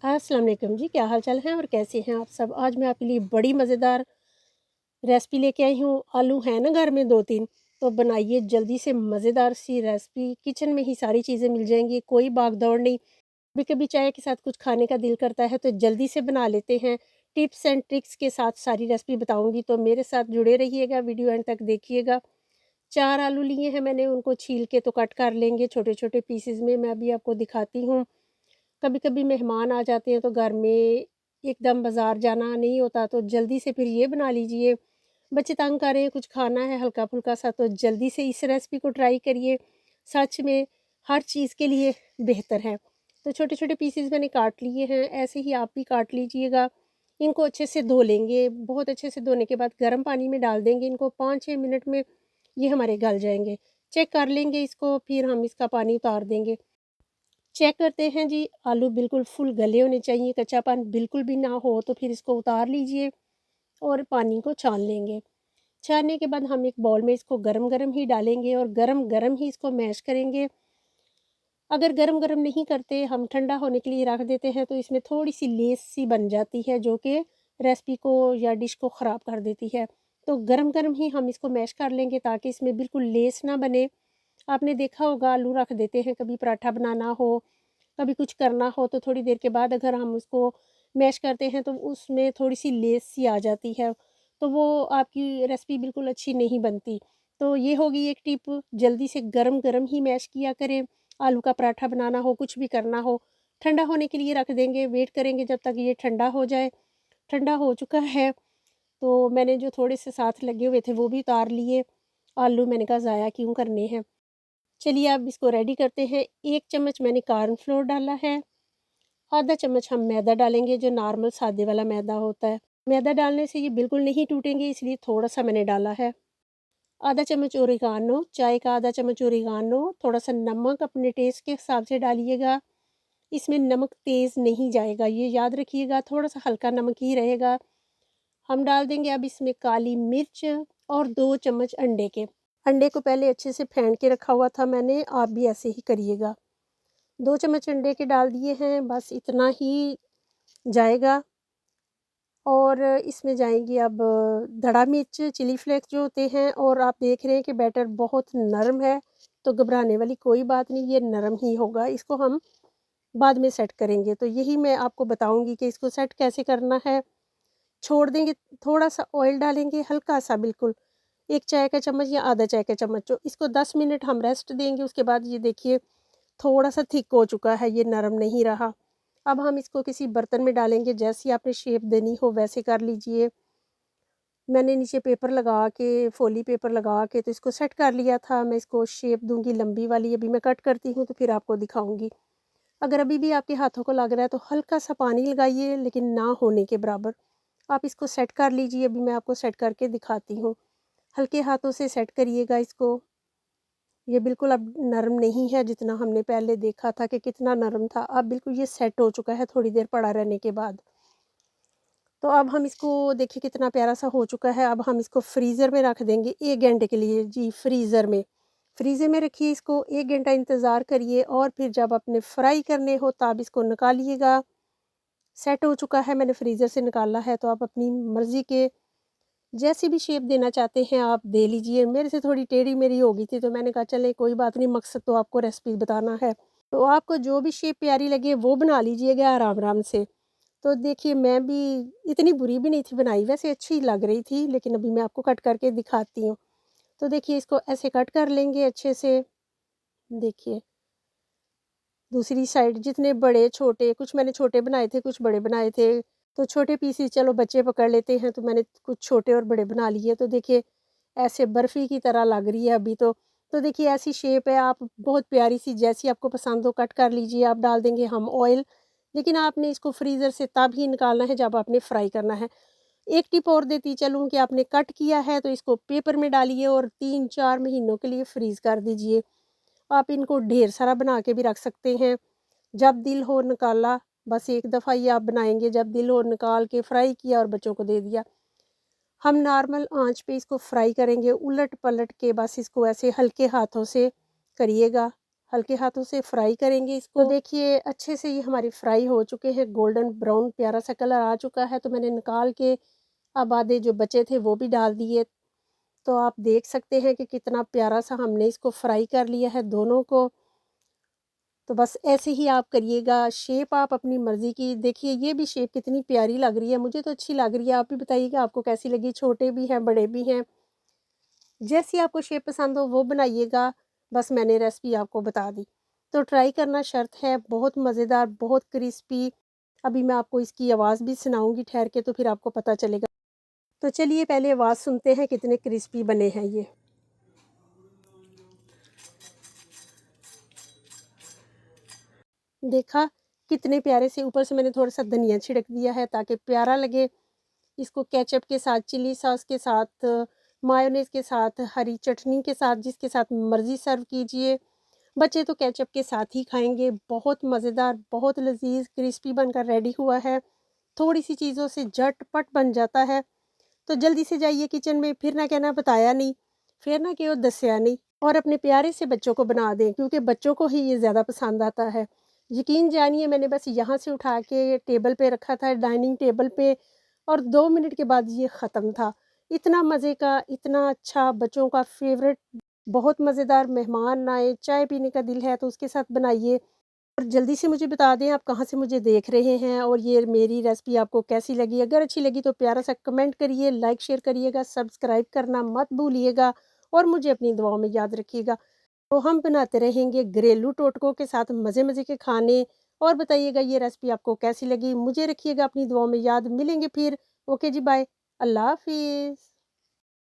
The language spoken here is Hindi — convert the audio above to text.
अस्सलाम वालेकुम जी, क्या हाल चाल है और कैसे हैं आप सब। आज मैं आपके लिए बड़ी मज़ेदार रेसिपी लेके आई हूँ। आलू हैं ना घर में 2-3, तो बनाइए जल्दी से मज़ेदार सी रेसिपी। किचन में ही सारी चीज़ें मिल जाएंगी, कोई भाग दौड़ नहीं। कभी कभी चाय के साथ कुछ खाने का दिल करता है तो जल्दी से बना लेते हैं। टिप्स एंड ट्रिक्स के साथ सारी रेसिपी बताऊंगी, तो मेरे साथ जुड़े रहिएगा, वीडियो एंड तक देखिएगा। 4 आलू लिए हैं मैंने, उनको छील के तो कट कर लेंगे छोटे छोटे पीसेज में। मैं अभी आपको दिखाती हूँ। कभी कभी मेहमान आ जाते हैं तो घर में एकदम बाज़ार जाना नहीं होता, तो जल्दी से फिर ये बना लीजिए। बच्चे तंग कर रहे हैं, कुछ खाना है हल्का फुल्का सा, तो जल्दी से इस रेसिपी को ट्राई करिए। सच में हर चीज़ के लिए बेहतर है। तो छोटे छोटे पीसेस मैंने काट लिए हैं, ऐसे ही आप भी काट लीजिएगा। इनको अच्छे से धो लेंगे, बहुत अच्छे से धोने के बाद गर्म पानी में डाल देंगे। इनको 5-6 मिनट में ये हमारे गल जाएंगे। चेक कर लेंगे इसको, फिर हम इसका पानी उतार देंगे। चेक करते हैं जी, आलू बिल्कुल फुल गले होने चाहिए, कच्चापन बिल्कुल भी ना हो, तो फिर इसको उतार लीजिए और पानी को छान लेंगे। छानने के बाद हम एक बाउल में इसको गरम-गरम ही डालेंगे और गरम-गरम ही इसको मैश करेंगे। अगर गरम-गरम नहीं करते, हम ठंडा होने के लिए रख देते हैं, तो इसमें थोड़ी-सी लेस सी बन जाती है, जो कि रेसिपी को या डिश को ख़राब कर देती है। तो गरम-गरम ही हम इसको मैश कर लेंगे ताकि इसमें बिल्कुल लेस ना बने। आपने देखा होगा आलू रख देते हैं, कभी पराठा बनाना हो, कभी कुछ करना हो, तो थोड़ी देर के बाद अगर हम उसको मैश करते हैं तो उसमें थोड़ी-सी लेस सी आ जाती है, तो वो आपकी रेसिपी बिल्कुल अच्छी नहीं बनती। तो ये होगी एक टिप, जल्दी से गरम-गरम ही मैश किया करें। आलू का पराठा बनाना हो, कुछ भी करना हो, ठंडा होने के लिए रख देंगे, वेट करेंगे जब तक ये ठंडा हो जाए। ठंडा हो चुका है, तो मैंने जो थोड़े से साथ लगे हुए थे वो भी उतार लिए। आलू मैंने कहा ज़ाया क्यों करने हैं। चलिए अब इसको रेडी करते हैं। 1 चम्मच मैंने कॉर्नफ्लोर डाला है, आधा चम्मच हम मैदा डालेंगे, जो नॉर्मल सादे वाला मैदा होता है। मैदा डालने से ये बिल्कुल नहीं टूटेंगे, इसलिए थोड़ा-सा मैंने डाला है। आधा चम्मच ओरिगानो, चाय का आधा चम्मच ओरिगानो, थोड़ा-सा नमक अपने टेस्ट के हिसाब से डालिएगा। इसमें नमक तेज़ नहीं जाएगा, ये याद रखिएगा, थोड़ा-सा हल्का नमक ही रहेगा। हम डाल देंगे अब इसमें काली मिर्च और 2 चम्मच अंडे के। अंडे को पहले अच्छे से फेंट के रखा हुआ था मैंने, आप भी ऐसे ही करिएगा। 2 चम्मच अंडे के डाल दिए हैं, बस इतना ही जाएगा। और इसमें जाएँगी अब धड़ा मिर्च, चिली फ्लेक्स जो होते हैं, और आप देख रहे हैं कि बैटर बहुत नरम है, तो घबराने वाली कोई बात नहीं, ये नरम ही होगा। इसको हम बाद में सेट करेंगे, तो यही मैं आपको बताऊँगी कि इसको सेट कैसे करना है। छोड़ देंगे, थोड़ा-सा ऑयल डालेंगे, हल्का-सा बिल्कुल, 1 चाय का चम्मच या आधा चाय का चम्मच, जो इसको 10 मिनट हम रेस्ट देंगे। उसके बाद ये देखिए थोड़ा-सा थिक हो चुका है, ये नरम नहीं रहा। अब हम इसको किसी बर्तन में डालेंगे, जैसी आपने शेप देनी हो वैसे कर लीजिए। मैंने नीचे पेपर लगा के, फ़ोली पेपर लगा के तो इसको सेट कर लिया था। मैं इसको शेप दूँगी लंबी वाली, अभी मैं कट करती हूँ तो फिर आपको दिखाऊँगी। अगर अभी भी आपके हाथों को लग रहा है तो हल्का-सा पानी लगाइए, लेकिन ना होने के बराबर। आप इसको सेट कर लीजिए, अभी मैं आपको सेट करके दिखाती हूँ। हल्के हाथों से सेट करिएगा इसको। ये बिल्कुल अब नरम नहीं है जितना हमने पहले देखा था कि कितना नरम था, अब बिल्कुल ये सेट हो चुका है थोड़ी देर पड़ा रहने के बाद। तो अब हम इसको देखिए कितना प्यारा सा हो चुका है, अब हम इसको फ्रीज़र में रख देंगे 1 घंटे के लिए। जी, फ्रीज़र में। फ्रीज़र में रखिए इसको, 1 घंटा इंतज़ार करिए और फिर जब आपने फ्राई करने हो तब इसको निकालिएगा। सेट हो चुका है, मैंने फ्रीज़र से निकाला है, तो आप अपनी मर्ज़ी के जैसी भी शेप देना चाहते हैं आप दे लीजिए। मेरे से थोड़ी टेढ़ी-मेढ़ी हो गई थी, तो मैंने कहा चलें कोई बात नहीं, मकसद तो आपको रेसिपी बताना है। तो आपको जो भी शेप प्यारी लगे वो बना लीजिएगा आराम-आराम से। तो देखिए मैं भी इतनी बुरी भी नहीं थी बनाई, वैसे अच्छी लग रही थी, लेकिन अभी मैं आपको कट करके दिखाती हूँ। तो देखिए इसको ऐसे कट कर लेंगे अच्छे से। देखिए दूसरी साइड जितने बड़े-छोटे, कुछ मैंने छोटे बनाए थे, कुछ बड़े बनाए थे। तो छोटे पीसेस चलो बच्चे पकड़ लेते हैं, तो मैंने कुछ छोटे और बड़े बना लिए। तो देखिए ऐसे बर्फ़ी की तरह लग रही है अभी तो। तो देखिए ऐसी शेप है, आप बहुत प्यारी-सी जैसी आपको पसंद हो कट कर लीजिए। अब डाल देंगे हम ऑयल, लेकिन आपने इसको फ्रीज़र से तब ही निकालना है जब आपने फ्राई करना है। एक टिप और देती चलूँ कि आपने कट किया है तो इसको पेपर में डालिए और 3-4 महीनों के लिए फ्रीज़ कर दीजिए। आप इनको ढेर सारा बना के भी रख सकते हैं। जब दिल हो निकाला, बस एक दफ़ा ही आप बनाएँगे, जब दिल हो निकाल के फ्राई किया और बच्चों को दे दिया। हम नॉर्मल आँच पे इसको फ्राई करेंगे, उलट-पलट के बस इसको ऐसे हल्के हाथों से करिएगा, हल्के हाथों से फ्राई करेंगे इसको। तो देखिए अच्छे से ये हमारे फ्राई हो चुके हैं, गोल्डन ब्राउन प्यारा सा कलर आ चुका है। तो मैंने निकाल के अब आधे जो बचे थे वो भी डाल दिए। तो आप देख सकते हैं कि कितना प्यारा सा हमने इसको फ्राई कर लिया है दोनों को। तो बस ऐसे ही आप करिएगा। शेप आप अपनी मर्ज़ी की देखिए, ये भी शेप कितनी प्यारी लग रही है, मुझे तो अच्छी लग रही है। आप भी बताइएगा आपको कैसी लगी? छोटे भी हैं, बड़े भी हैं, जैसी आपको शेप पसंद हो वो बनाइएगा। बस मैंने रेसिपी आपको बता दी। तो ट्राई करना शर्त है, बहुत मज़ेदार, बहुत क्रिस्पी। अभी मैं आपको इसकी आवाज़ भी सुनाऊँगी ठहर के, तो फिर आपको पता चलेगा। तो चलिए पहले आवाज़ सुनते हैं कितने क्रिस्पी बने हैं ये। देखा कितने प्यारे से, ऊपर से मैंने थोड़ा सा धनिया छिड़क दिया है ताकि प्यारा लगे। इसको केचप के साथ, चिली सॉस के साथ, मायोनेज़ के साथ, हरी चटनी के साथ, जिसके साथ मर्ज़ी सर्व कीजिए। बच्चे तो केचप के साथ ही खाएँगे। बहुत मज़ेदार, बहुत लज़ीज़, क्रिस्पी बनकर रेडी हुआ है। थोड़ी-सी चीज़ों से झटपट बन जाता है। तो जल्दी से जाइए किचन में, फिर ना कहना बताया नहीं, फिर ना कहो दस्या नहीं, और अपने प्यारे से बच्चों को बना दें, क्योंकि बच्चों को ही ये ज़्यादा पसंद आता है। यकीन जानिए मैंने बस यहाँ से उठा के टेबल पे रखा था, डाइनिंग टेबल पे, और 2 मिनट के बाद ये ख़त्म था। इतना मज़े का, इतना अच्छा, बच्चों का फ़ेवरेट, बहुत मज़ेदार। मेहमान आए, चाय पीने का दिल है तो उसके साथ बनाइए। और जल्दी से मुझे बता दें आप कहाँ से मुझे देख रहे हैं और ये मेरी रेसिपी आपको कैसी लगी। अगर अच्छी लगी तो प्यारा सा कमेंट करिए, लाइक शेयर करिएगा, सब्सक्राइब करना मत भूलिएगा, और मुझे अपनी दुआओं में याद रखिएगा। तो हम बनाते रहेंगे घरेलू टोटकों के साथ मज़े-मज़े के खाने। और बताइएगा ये रेसिपी आपको कैसी लगी। मुझे रखिएगा अपनी दुआओं में याद। मिलेंगे फिर। ओके जी, बाय। अल्लाह हाफ़िज़।